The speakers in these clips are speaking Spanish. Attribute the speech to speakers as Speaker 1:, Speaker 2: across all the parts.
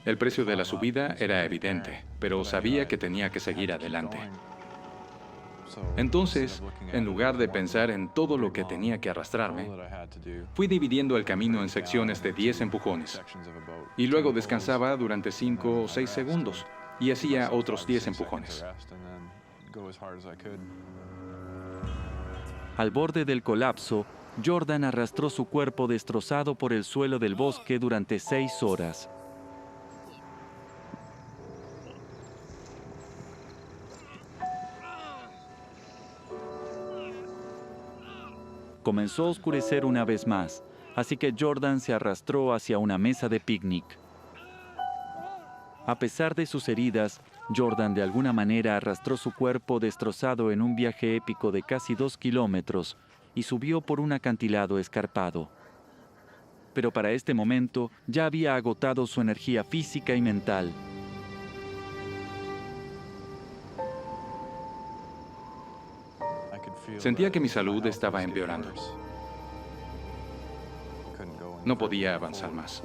Speaker 1: El precio de la subida era evidente, pero sabía que tenía que seguir adelante. Entonces, en lugar de pensar en todo lo que tenía que arrastrarme, fui dividiendo el camino en secciones de 10 empujones. Y luego descansaba durante 5 o 6 segundos y hacía otros 10 empujones.
Speaker 2: Al borde del colapso, Jordan arrastró su cuerpo destrozado por el suelo del bosque durante 6 horas. Comenzó a oscurecer una vez más, así que Jordan se arrastró hacia una mesa de picnic. A pesar de sus heridas, Jordan de alguna manera arrastró su cuerpo destrozado en un viaje épico de casi 2 kilómetros y subió por un acantilado escarpado. Pero para este momento ya había agotado su energía física y mental.
Speaker 1: Sentía que mi salud estaba empeorando. No podía avanzar más.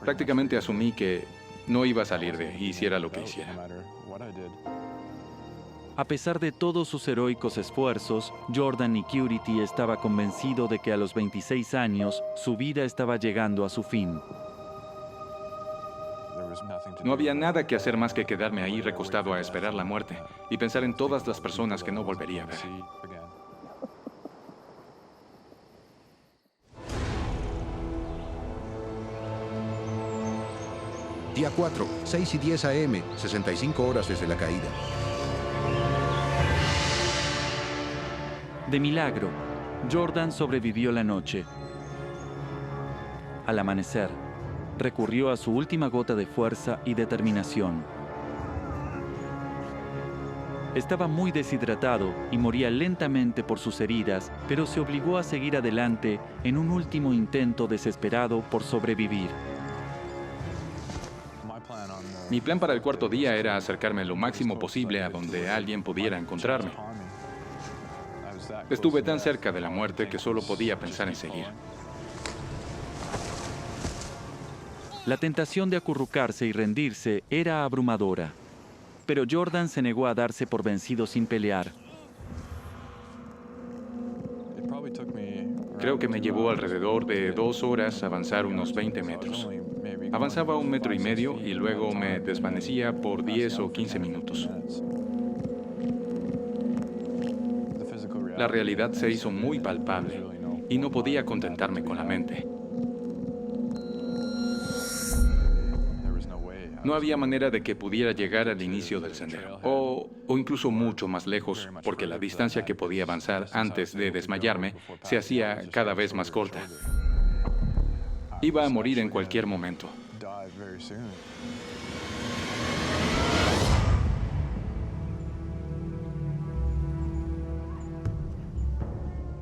Speaker 1: Prácticamente asumí que no iba a salir de ahí, hiciera lo que hiciera.
Speaker 2: A pesar de todos sus heroicos esfuerzos, Jordan Nicurity estaba convencido de que a los 26 años su vida estaba llegando a su fin.
Speaker 1: No había nada que hacer más que quedarme ahí recostado a esperar la muerte y pensar en todas las personas que no volvería a ver.
Speaker 3: Día 4, 6:10 a.m., 65 horas desde la caída.
Speaker 2: De milagro, Jordan sobrevivió la noche. Al amanecer, recurrió a su última gota de fuerza y determinación. Estaba muy deshidratado y moría lentamente por sus heridas, pero se obligó a seguir adelante en un último intento desesperado por sobrevivir.
Speaker 1: Mi plan para el cuarto día era acercarme lo máximo posible a donde alguien pudiera encontrarme. Estuve tan cerca de la muerte que solo podía pensar en seguir.
Speaker 2: La tentación de acurrucarse y rendirse era abrumadora, pero Jordan se negó a darse por vencido sin pelear.
Speaker 1: Creo que me llevó alrededor de 2 horas avanzar unos 20 metros. Avanzaba 1,5 metros y luego me desvanecía por 10 o 15 minutos. La realidad se hizo muy palpable y no podía contentarme con la mente. No había manera de que pudiera llegar al inicio del sendero, o incluso mucho más lejos, porque la distancia que podía avanzar antes de desmayarme se hacía cada vez más corta. Iba a morir en cualquier momento.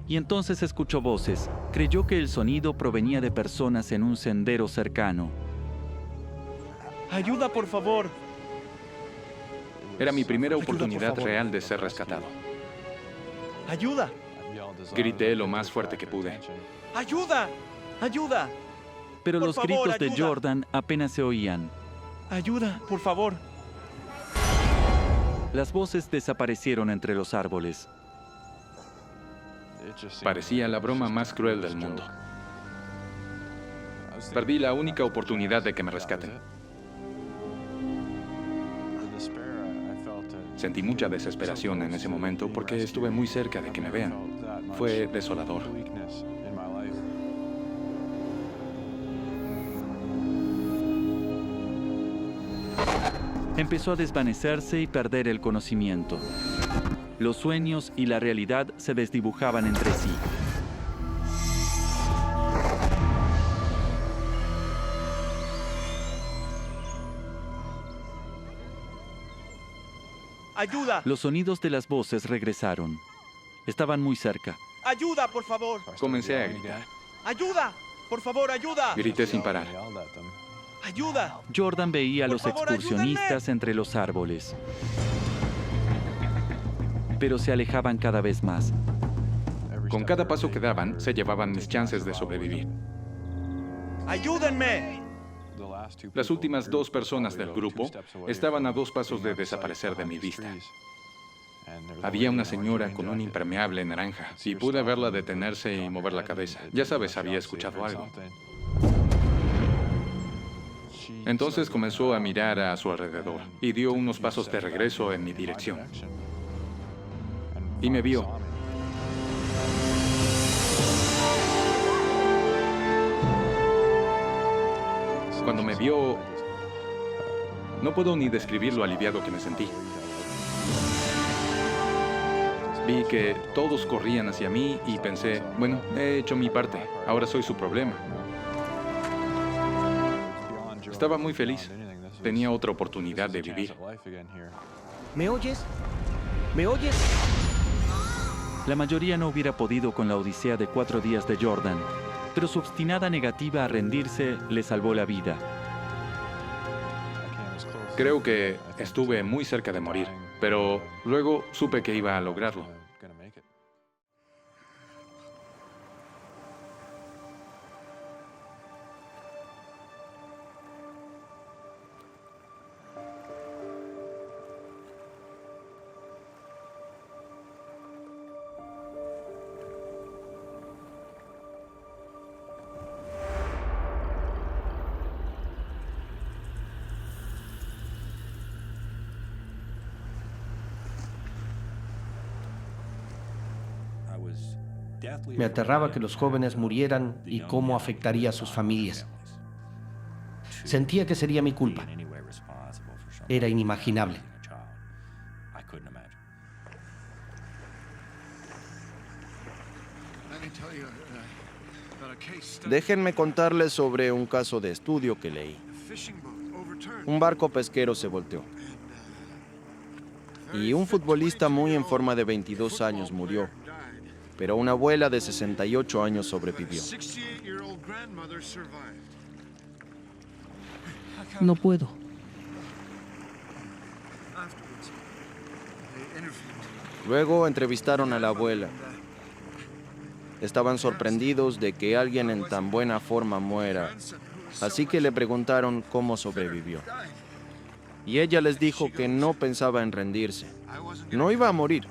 Speaker 2: Y entonces escuchó voces. Creyó que el sonido provenía de personas en un sendero cercano.
Speaker 4: ¡Ayuda, por favor!
Speaker 1: Era mi primera oportunidad
Speaker 4: por favor.
Speaker 1: real de ser rescatado.
Speaker 4: ¡Ayuda!
Speaker 1: Grité lo más fuerte que pude.
Speaker 4: ¡Ayuda! ¡Ayuda!
Speaker 2: Pero
Speaker 4: Por
Speaker 2: los
Speaker 4: favor,
Speaker 2: gritos de
Speaker 4: ayuda.
Speaker 2: Jordan apenas se oían.
Speaker 4: ¡Ayuda, por favor!
Speaker 2: Las voces desaparecieron entre los árboles.
Speaker 1: Parecía la broma más cruel del mundo. Perdí la única oportunidad de que me rescaten. Sentí mucha desesperación en ese momento porque estuve muy cerca de que me vean. Fue desolador.
Speaker 2: Empezó a desvanecerse y perder el conocimiento. Los sueños y la realidad se desdibujaban entre sí.
Speaker 4: ¡Ayuda!
Speaker 2: Los sonidos de las voces regresaron. Estaban muy cerca.
Speaker 4: ¡Ayuda, por favor!
Speaker 1: Comencé a gritar.
Speaker 4: ¡Ayuda! ¡Por favor, ayuda!
Speaker 1: Grité sin parar.
Speaker 4: ¡Ayuda!
Speaker 2: Jordan veía a
Speaker 4: Por
Speaker 2: los
Speaker 4: favor,
Speaker 2: excursionistas entre los árboles. Pero se alejaban cada vez más.
Speaker 1: Con cada paso que daban, se llevaban mis chances de sobrevivir.
Speaker 4: ¡Ayúdenme!
Speaker 1: Las últimas 2 personas del grupo estaban a 2 pasos de desaparecer de mi vista. Había una señora con un impermeable naranja y pude verla detenerse y mover la cabeza. Ya sabes, había escuchado algo. Entonces comenzó a mirar a su alrededor y dio unos pasos de regreso en mi dirección. Y me vio. Cuando me vio, no puedo ni describir lo aliviado que me sentí. Vi que todos corrían hacia mí y pensé, bueno, he hecho mi parte, ahora soy su problema. Estaba muy feliz. Tenía otra oportunidad de vivir.
Speaker 5: ¿Me oyes? ¿Me oyes?
Speaker 2: La mayoría no hubiera podido con la odisea de 4 días de Jordan, pero su obstinada negativa a rendirse le salvó la vida.
Speaker 1: Creo que estuve muy cerca de morir, pero luego supe que iba a lograrlo.
Speaker 5: Me aterraba que los jóvenes murieran y cómo afectaría a sus familias. Sentía que sería mi culpa. Era inimaginable.
Speaker 6: Déjenme contarles sobre un caso de estudio que leí. Un barco pesquero se volteó. Y un futbolista muy en forma de 22 años murió. Pero una abuela de 68 años sobrevivió.
Speaker 5: No puedo.
Speaker 6: Luego entrevistaron a la abuela. Estaban sorprendidos de que alguien en tan buena forma muera, así que le preguntaron cómo sobrevivió. Y ella les dijo que no pensaba en rendirse. No iba a morir.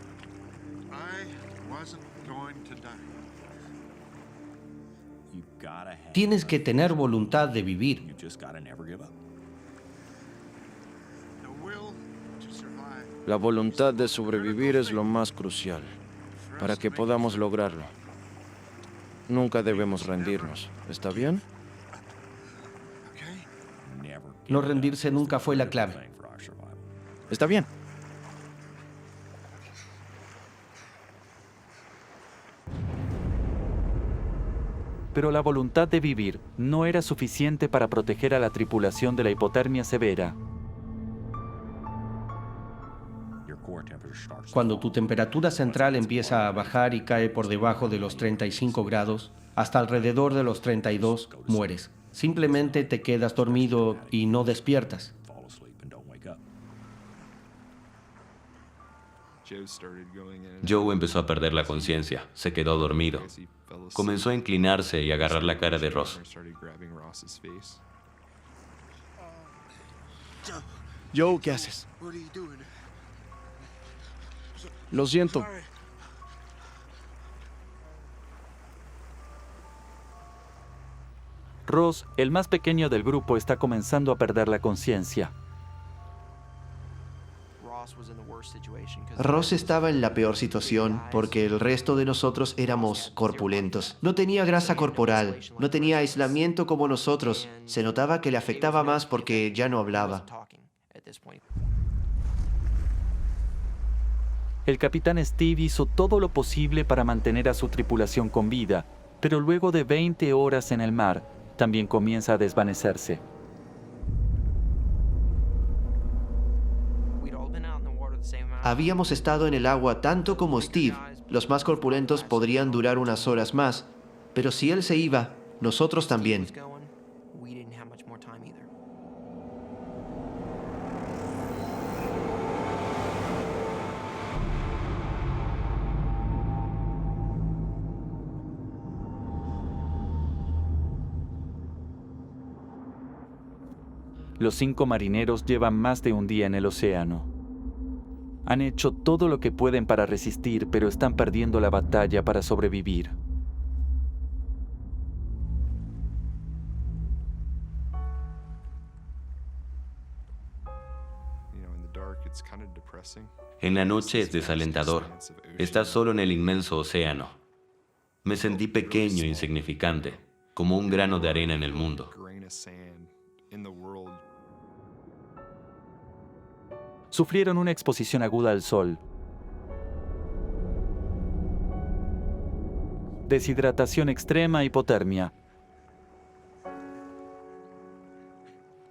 Speaker 5: Tienes que tener voluntad de vivir.
Speaker 6: La voluntad de sobrevivir es lo más crucial para que podamos lograrlo. Nunca debemos rendirnos. ¿Está bien?
Speaker 5: No rendirse nunca fue la clave.
Speaker 6: Está bien.
Speaker 2: Pero la voluntad de vivir no era suficiente para proteger a la tripulación de la hipotermia severa.
Speaker 5: Cuando tu temperatura central empieza a bajar y cae por debajo de los 35 grados, hasta alrededor de los 32, mueres. Simplemente te quedas dormido y no despiertas.
Speaker 7: Joe empezó a perder la conciencia, se quedó dormido. Comenzó a inclinarse y agarrar la cara de Ross.
Speaker 6: Joe, ¿qué haces? Lo siento.
Speaker 2: Ross, el más pequeño del grupo, está comenzando a perder la conciencia.
Speaker 8: Ross estaba en la peor situación porque el resto de nosotros éramos corpulentos. No tenía grasa corporal, no tenía aislamiento como nosotros. Se notaba que le afectaba más porque ya no hablaba.
Speaker 2: El capitán Steve hizo todo lo posible para mantener a su tripulación con vida, pero luego de 20 horas en el mar, también comienza a desvanecerse.
Speaker 8: Habíamos estado en el agua tanto como Steve. Los más corpulentos podrían durar unas horas más, pero si él se iba, nosotros también.
Speaker 2: Los 5 marineros llevan más de un día en el océano. Han hecho todo lo que pueden para resistir, pero están perdiendo la batalla para sobrevivir.
Speaker 7: En la noche es desalentador. Estás solo en el inmenso océano. Me sentí pequeño e insignificante, como un grano de arena en el mundo.
Speaker 2: Sufrieron una exposición aguda al sol, deshidratación extrema, hipotermia.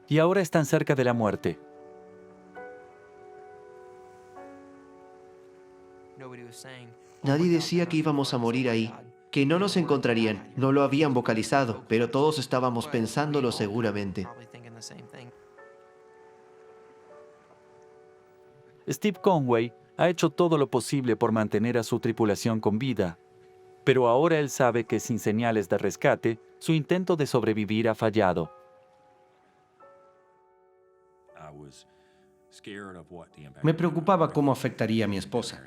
Speaker 2: Y ahora están cerca de la muerte.
Speaker 8: Nadie decía que íbamos a morir ahí, que no nos encontrarían. No lo habían vocalizado, pero todos estábamos pensándolo seguramente.
Speaker 2: Steve Conway ha hecho todo lo posible por mantener a su tripulación con vida, pero ahora él sabe que sin señales de rescate, su intento de sobrevivir ha fallado.
Speaker 5: Me preocupaba cómo afectaría a mi esposa.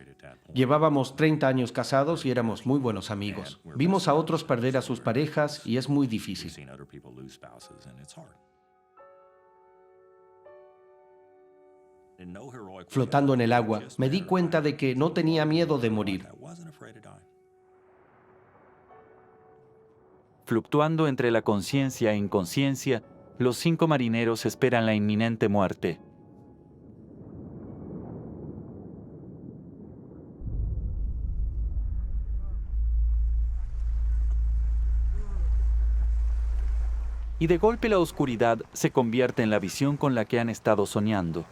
Speaker 5: Llevábamos 30 años casados y éramos muy buenos amigos. Vimos a otros perder a sus parejas y es muy difícil. Flotando en el agua, me di cuenta de que no tenía miedo de morir.
Speaker 2: Fluctuando entre la conciencia e inconsciencia, los 5 marineros esperan la inminente muerte. Y de golpe la oscuridad se convierte en la visión con la que han estado soñando.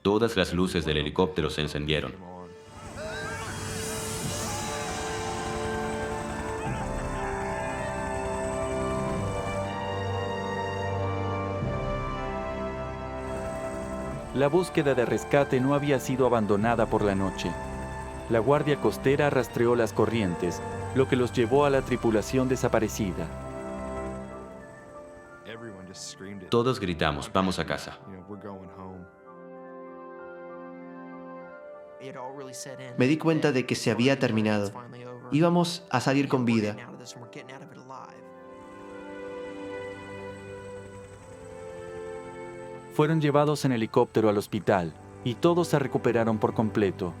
Speaker 7: Todas las luces del helicóptero se encendieron.
Speaker 2: La búsqueda de rescate no había sido abandonada por la noche. La guardia costera rastreó las corrientes, lo que los llevó a la tripulación desaparecida.
Speaker 7: Todos gritamos, vamos a casa.
Speaker 8: Me di cuenta de que se había terminado. Íbamos a salir con vida.
Speaker 2: Fueron llevados en helicóptero al hospital y todos se recuperaron por completo.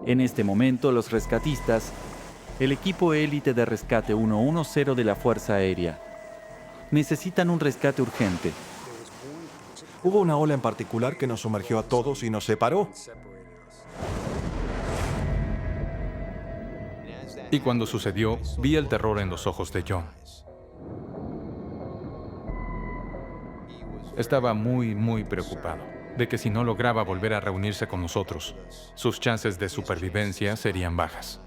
Speaker 2: En este momento, los rescatistas, el equipo élite de rescate 110 de la Fuerza Aérea, necesitan un rescate urgente.
Speaker 9: Hubo una ola en particular que nos sumergió a todos y nos separó.
Speaker 1: Y cuando sucedió, vi el terror en los ojos de John. Estaba muy preocupado de que si no lograba volver a reunirse con nosotros, sus chances de supervivencia serían bajas.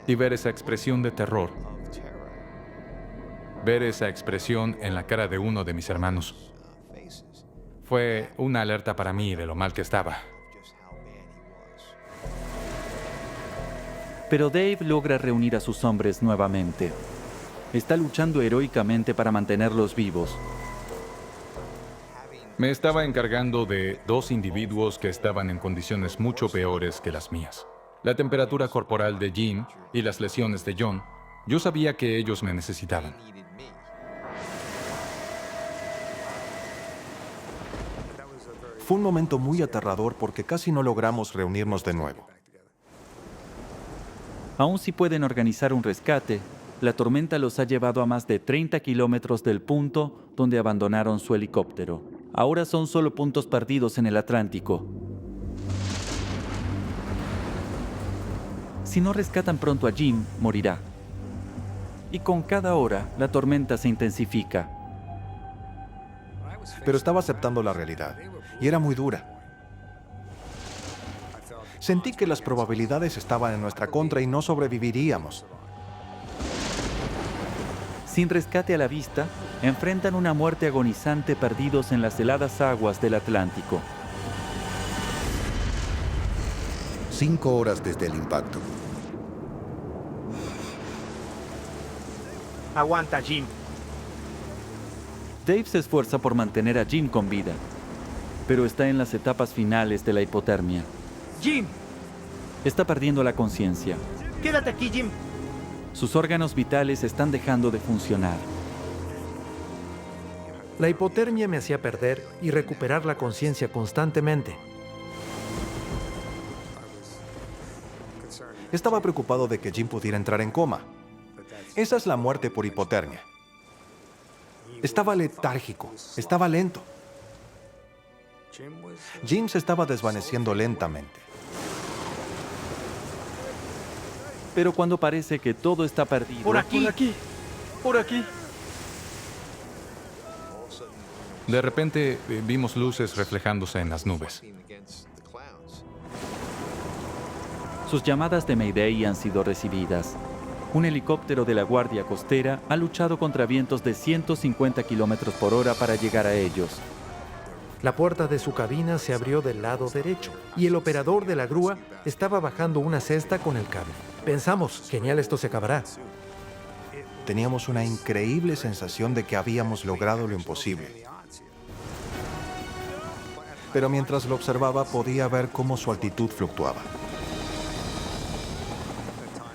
Speaker 1: Y ver esa expresión de terror, ver esa expresión en la cara de uno de mis hermanos, fue una alerta para mí de lo mal que estaba.
Speaker 2: Pero Dave logra reunir a sus hombres nuevamente. Está luchando heroicamente para mantenerlos vivos.
Speaker 1: Me estaba encargando de 2 individuos que estaban en condiciones mucho peores que las mías. La temperatura corporal de Jim y las lesiones de John. Yo sabía que ellos me necesitaban.
Speaker 9: Fue un momento muy aterrador porque casi no logramos reunirnos de nuevo.
Speaker 2: Aún si pueden organizar un rescate, la tormenta los ha llevado a más de 30 kilómetros del punto donde abandonaron su helicóptero. Ahora son solo puntos perdidos en el Atlántico. Si no rescatan pronto a Jim, morirá. Y con cada hora, la tormenta se intensifica.
Speaker 9: Pero estaba aceptando la realidad y era muy dura. Sentí que las probabilidades estaban en nuestra contra y no sobreviviríamos.
Speaker 2: Sin rescate a la vista, enfrentan una muerte agonizante perdidos en las heladas aguas del Atlántico.
Speaker 3: 5 horas desde el impacto.
Speaker 4: Aguanta, Jim.
Speaker 2: Dave se esfuerza por mantener a Jim con vida, pero está en las etapas finales de la hipotermia.
Speaker 4: Jim,
Speaker 2: Está perdiendo la conciencia.
Speaker 4: quédate aquí, Jim.
Speaker 2: Sus órganos vitales están dejando de funcionar.
Speaker 10: La hipotermia me hacía perder y recuperar la conciencia constantemente.
Speaker 9: Estaba preocupado de que Jim pudiera entrar en coma. Esa es la muerte por hipotermia. Estaba letárgico, estaba lento. Jim se estaba desvaneciendo lentamente.
Speaker 2: Pero cuando parece que todo está perdido...
Speaker 4: Por aquí.
Speaker 10: Por aquí.
Speaker 1: De repente vimos luces reflejándose en las nubes.
Speaker 2: Sus llamadas de Mayday han sido recibidas. Un helicóptero de la Guardia Costera ha luchado contra vientos de 150 kilómetros por hora para llegar a ellos.
Speaker 10: La puerta de su cabina se abrió del lado derecho y el operador de la grúa estaba bajando una cesta con el cable. Pensamos, genial, esto se acabará.
Speaker 9: Teníamos una increíble sensación de que habíamos logrado lo imposible. Pero mientras lo observaba podía ver cómo su altitud fluctuaba.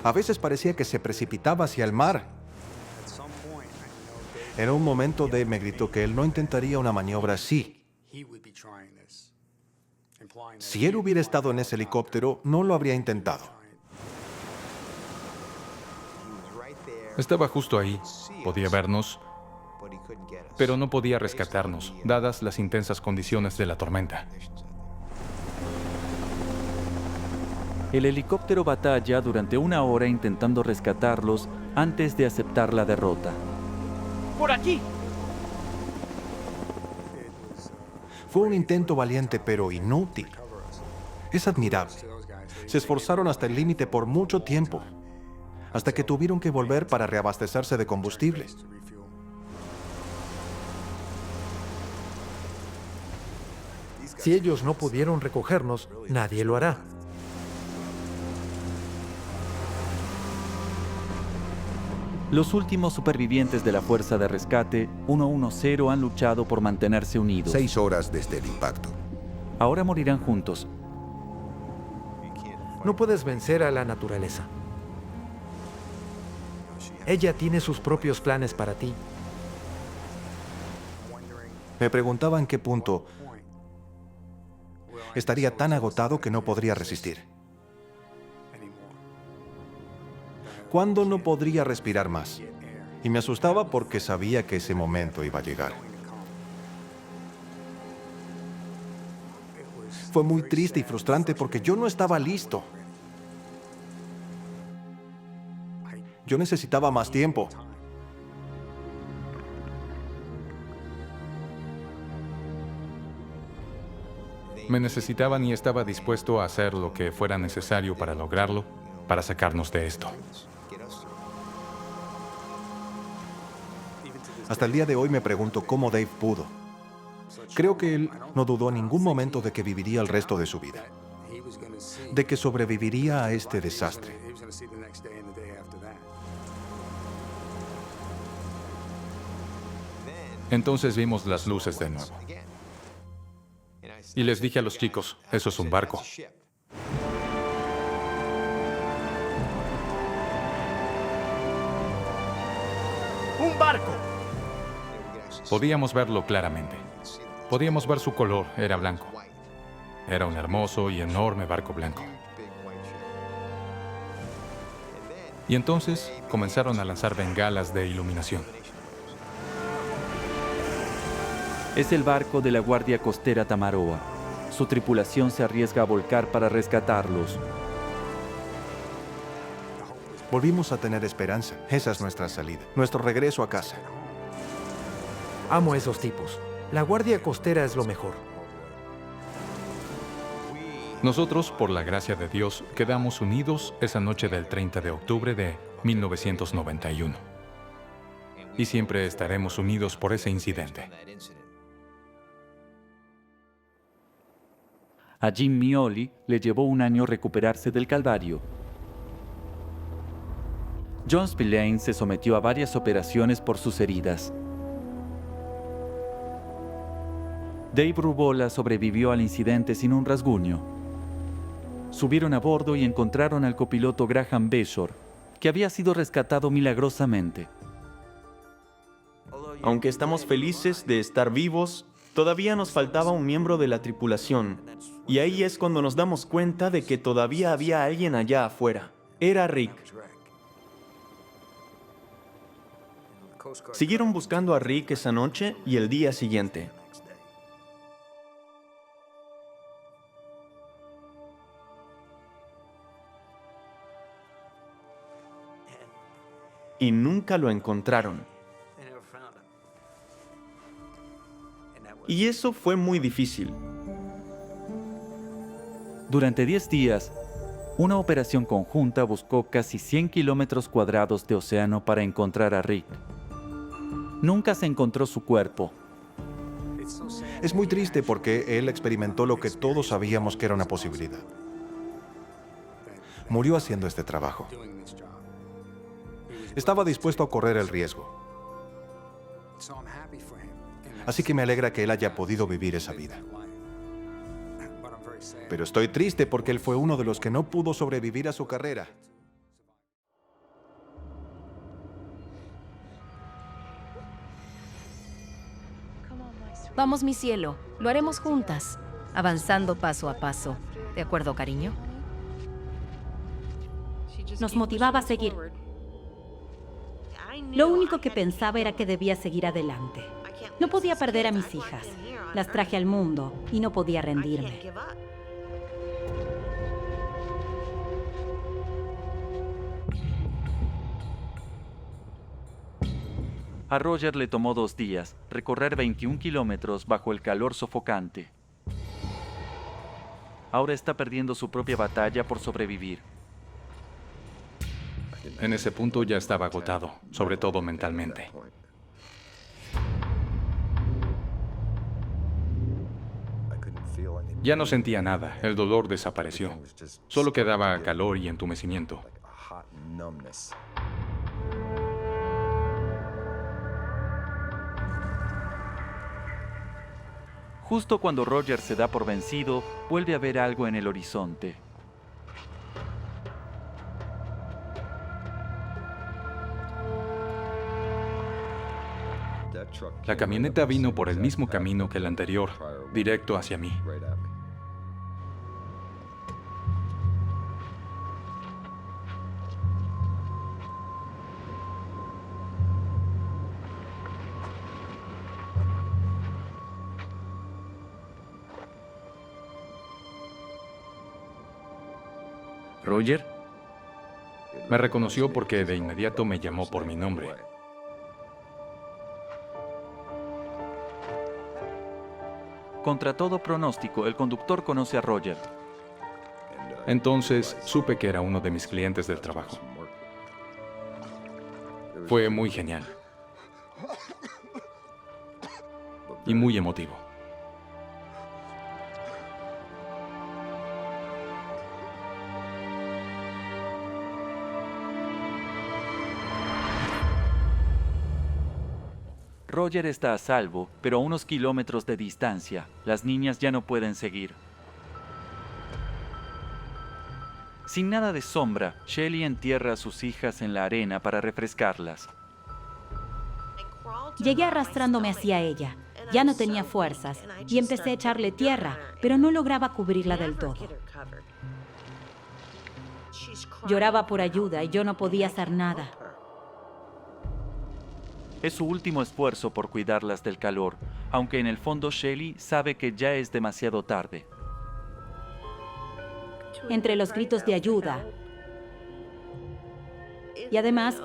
Speaker 9: A veces parecía que se precipitaba hacia el mar. En un momento Dave me gritó que él no intentaría una maniobra así. Si él hubiera estado en ese helicóptero, no lo habría intentado.
Speaker 1: Estaba justo ahí, podía vernos, pero no podía rescatarnos, dadas las intensas condiciones de la tormenta.
Speaker 2: El helicóptero batalla durante 1 hora intentando rescatarlos antes de aceptar la derrota.
Speaker 4: Por aquí.
Speaker 9: Fue un intento valiente, pero inútil. Es admirable. Se esforzaron hasta el límite por mucho tiempo, hasta que tuvieron que volver para reabastecerse de combustible.
Speaker 10: Si ellos no pudieron recogernos, nadie lo hará.
Speaker 2: Los últimos supervivientes de la Fuerza de Rescate 110 han luchado por mantenerse unidos.
Speaker 3: 6 horas desde el impacto.
Speaker 2: Ahora morirán juntos.
Speaker 10: No puedes vencer a la naturaleza. Ella tiene sus propios planes para ti.
Speaker 9: Me preguntaba en qué punto estaría tan agotado que no podría resistir. ¿Cuándo no podría respirar más? Y me asustaba porque sabía que ese momento iba a llegar. Fue muy triste y frustrante porque yo no estaba listo. Yo necesitaba más tiempo.
Speaker 1: Me necesitaban y estaba dispuesto a hacer lo que fuera necesario para lograrlo, para sacarnos de esto.
Speaker 9: Hasta el día de hoy me pregunto cómo Dave pudo. Creo que él no dudó en ningún momento de que viviría el resto de su vida, de que sobreviviría a este desastre.
Speaker 1: Entonces vimos las luces de nuevo. Y les dije a los chicos, eso es un barco.
Speaker 4: ¡Un barco!
Speaker 1: Podíamos verlo claramente. Podíamos ver su color, era blanco. Era un hermoso y enorme barco blanco. Y entonces comenzaron a lanzar bengalas de iluminación.
Speaker 2: Es el barco de la Guardia Costera Tamaroa. Su tripulación se arriesga a volcar para rescatarlos.
Speaker 9: Volvimos a tener esperanza. Esa es nuestra salida, nuestro regreso a casa.
Speaker 10: Amo a esos tipos. La Guardia Costera es lo mejor.
Speaker 1: Nosotros, por la gracia de Dios, quedamos unidos esa noche del 30 de octubre de 1991. Y siempre estaremos unidos por ese incidente.
Speaker 2: A Jim Mioli le llevó un año recuperarse del calvario. John Spillane se sometió a varias operaciones por sus heridas. Dave Rubola sobrevivió al incidente sin un rasguño. Subieron a bordo y encontraron al copiloto Graham Beshore, que había sido rescatado milagrosamente.
Speaker 11: Aunque estamos felices de estar vivos, todavía nos faltaba un miembro de la tripulación. Y ahí es cuando nos damos cuenta de que todavía había alguien allá afuera. Era Rick. Siguieron buscando a Rick esa noche y el día siguiente. Y nunca lo encontraron. Y eso fue muy difícil.
Speaker 2: Durante 10 días, una operación conjunta buscó casi 100 kilómetros cuadrados de océano para encontrar a Rick. Nunca se encontró su cuerpo.
Speaker 9: Es muy triste porque él experimentó lo que todos sabíamos que era una posibilidad. Murió haciendo este trabajo. Estaba dispuesto a correr el riesgo. Así que me alegra que él haya podido vivir esa vida. Pero estoy triste porque él fue uno de los que no pudo sobrevivir a su carrera.
Speaker 12: Vamos, mi cielo, lo haremos juntas, avanzando paso a paso. ¿De acuerdo, cariño?
Speaker 13: Nos motivaba a seguir. Lo único que pensaba era que debía seguir adelante. No podía perder a mis hijas. Las traje al mundo y no podía rendirme.
Speaker 2: A Roger le tomó 2 días recorrer 21 kilómetros bajo el calor sofocante. Ahora está perdiendo su propia batalla por sobrevivir.
Speaker 1: En ese punto ya estaba agotado, sobre todo mentalmente. Ya no sentía nada, el dolor desapareció. Solo quedaba calor y entumecimiento.
Speaker 2: Justo cuando Roger se da por vencido, vuelve a ver algo en el horizonte.
Speaker 1: La camioneta vino por el mismo camino que el anterior, directo hacia mí.
Speaker 2: ¿Roger?
Speaker 1: Me reconoció porque de inmediato me llamó por mi nombre.
Speaker 2: Contra todo pronóstico, el conductor conoce a Roger.
Speaker 1: Entonces supe que era uno de mis clientes del trabajo. Fue muy genial. Y muy emotivo.
Speaker 2: Roger está a salvo, pero a unos kilómetros de distancia. Las niñas ya no pueden seguir. Sin nada de sombra, Shelly entierra a sus hijas en la arena para refrescarlas.
Speaker 13: Llegué arrastrándome hacia ella. Ya no tenía fuerzas y empecé a echarle tierra, pero no lograba cubrirla del todo. Lloraba por ayuda y yo no podía hacer nada.
Speaker 2: Es su último esfuerzo por cuidarlas del calor, aunque en el fondo Shelly sabe que ya es demasiado tarde.
Speaker 13: Entre los gritos de ayuda y además,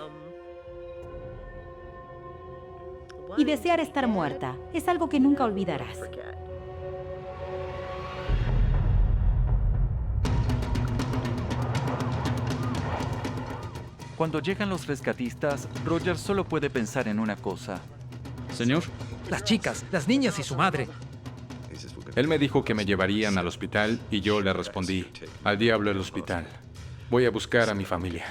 Speaker 13: y desear estar muerta es algo que nunca olvidarás.
Speaker 2: Cuando llegan los rescatistas, Roger solo puede pensar en una cosa.
Speaker 14: Señor.
Speaker 10: Las chicas, las niñas y su madre.
Speaker 1: Él me dijo que me llevarían al hospital y yo le respondí, al diablo el hospital. Voy a buscar a mi familia.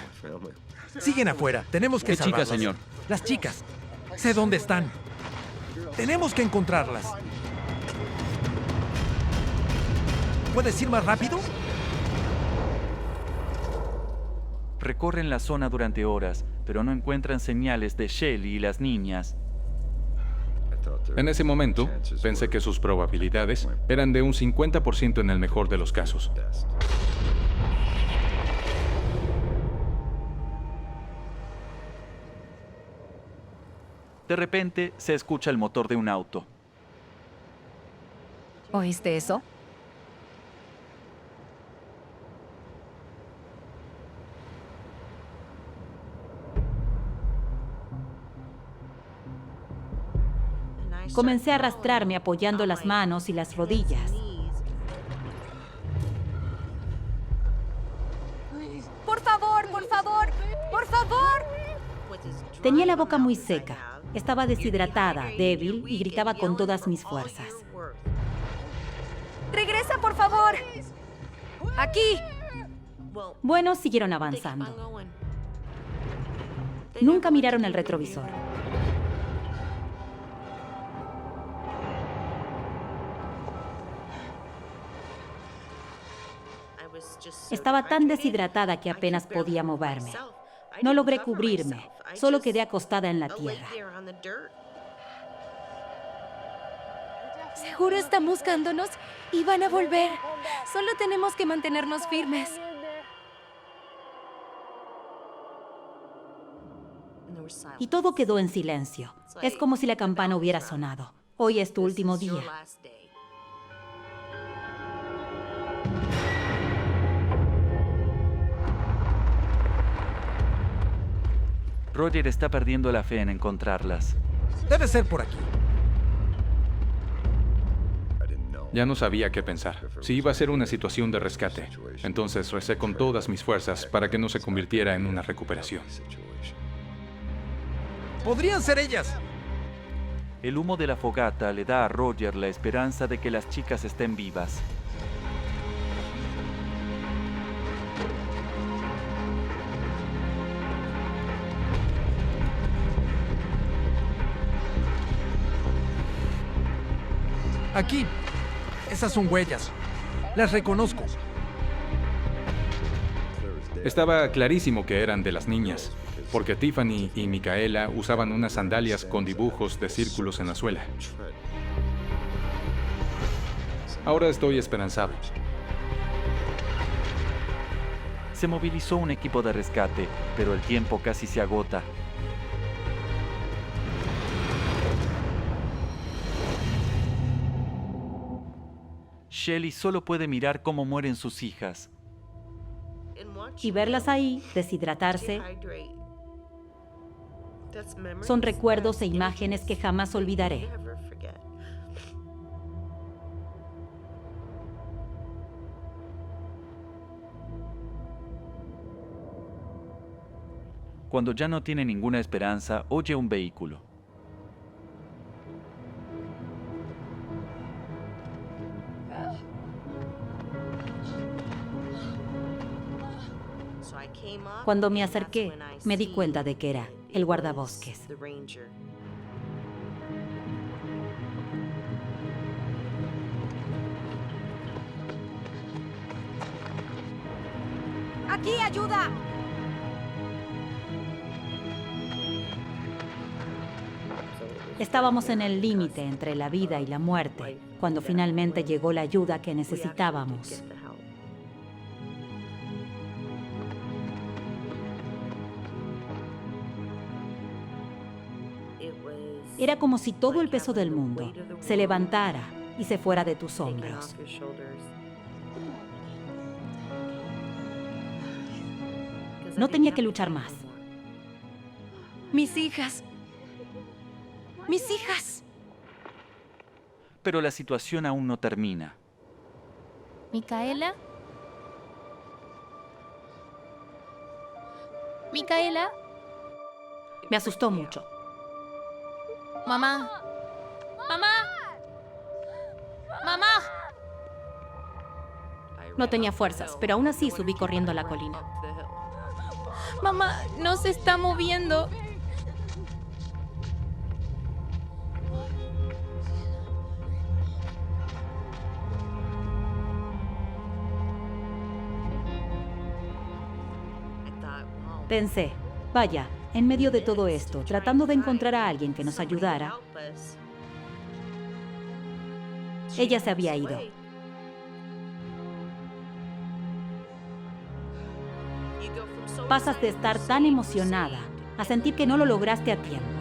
Speaker 10: Siguen afuera. Tenemos que
Speaker 14: ¿Qué
Speaker 10: salvarlas.
Speaker 14: chicas, señor?
Speaker 10: Las chicas. Sé dónde están. Tenemos que encontrarlas. ¿Puedes ir más rápido?
Speaker 2: Recorren la zona durante horas, pero no encuentran señales de Shelly y las niñas.
Speaker 1: En ese momento, pensé que sus probabilidades eran de un 50% en el mejor de los casos.
Speaker 2: De repente, se escucha el motor de un auto.
Speaker 12: ¿Oíste eso?
Speaker 13: Comencé a arrastrarme apoyando las manos y las rodillas.
Speaker 12: ¡Por favor, por favor, por favor!
Speaker 13: Tenía la boca muy seca. Estaba deshidratada, débil y gritaba con todas mis fuerzas.
Speaker 12: ¡Regresa, por favor! ¡Aquí!
Speaker 13: Bueno, siguieron avanzando. Nunca miraron el retrovisor. Estaba tan deshidratada que apenas podía moverme. No logré cubrirme, solo quedé acostada en la tierra.
Speaker 12: Seguro están buscándonos y van a volver. Solo tenemos que mantenernos firmes.
Speaker 13: Y todo quedó en silencio. Es como si la campana hubiera sonado. Hoy es tu último día.
Speaker 2: Roger está perdiendo la fe en encontrarlas.
Speaker 10: Debe ser por aquí.
Speaker 1: Ya no sabía qué pensar. Si iba a ser una situación de rescate, entonces recé con todas mis fuerzas para que no se convirtiera en una recuperación.
Speaker 10: ¡Podrían ser ellas!
Speaker 2: El humo de la fogata le da a Roger la esperanza de que las chicas estén vivas.
Speaker 10: Aquí. Esas son huellas. Las reconozco.
Speaker 1: Estaba clarísimo que eran de las niñas, porque Tiffany y Micaela usaban unas sandalias con dibujos de círculos en la suela. Ahora estoy esperanzado.
Speaker 2: Se movilizó un equipo de rescate, pero el tiempo casi se agota. Shelly solo puede mirar cómo mueren sus hijas.
Speaker 13: Y verlas ahí, deshidratarse, son recuerdos e imágenes que jamás olvidaré.
Speaker 2: Cuando ya no tiene ninguna esperanza, oye un vehículo.
Speaker 13: Cuando me acerqué, me di cuenta de que era el guardabosques.
Speaker 12: ¡Aquí, ayuda!
Speaker 13: Estábamos en el límite entre la vida y la muerte, cuando finalmente llegó la ayuda que necesitábamos. Era como si todo el peso del mundo se levantara y se fuera de tus hombros. No tenía que luchar más.
Speaker 12: Mis hijas. ¡Mis hijas!
Speaker 2: Pero la situación aún no termina.
Speaker 15: ¿Micaela?
Speaker 12: Micaela,
Speaker 13: Me asustó mucho.
Speaker 12: mamá. Mamá. Mamá.
Speaker 13: No tenía fuerzas, pero aún así subí corriendo a la colina.
Speaker 12: Mamá, no se está moviendo.
Speaker 13: Pensé, vaya, en medio de todo esto, tratando de encontrar a alguien que nos ayudara, ella se había ido. Pasas de estar tan emocionada a sentir que no lo lograste a tiempo.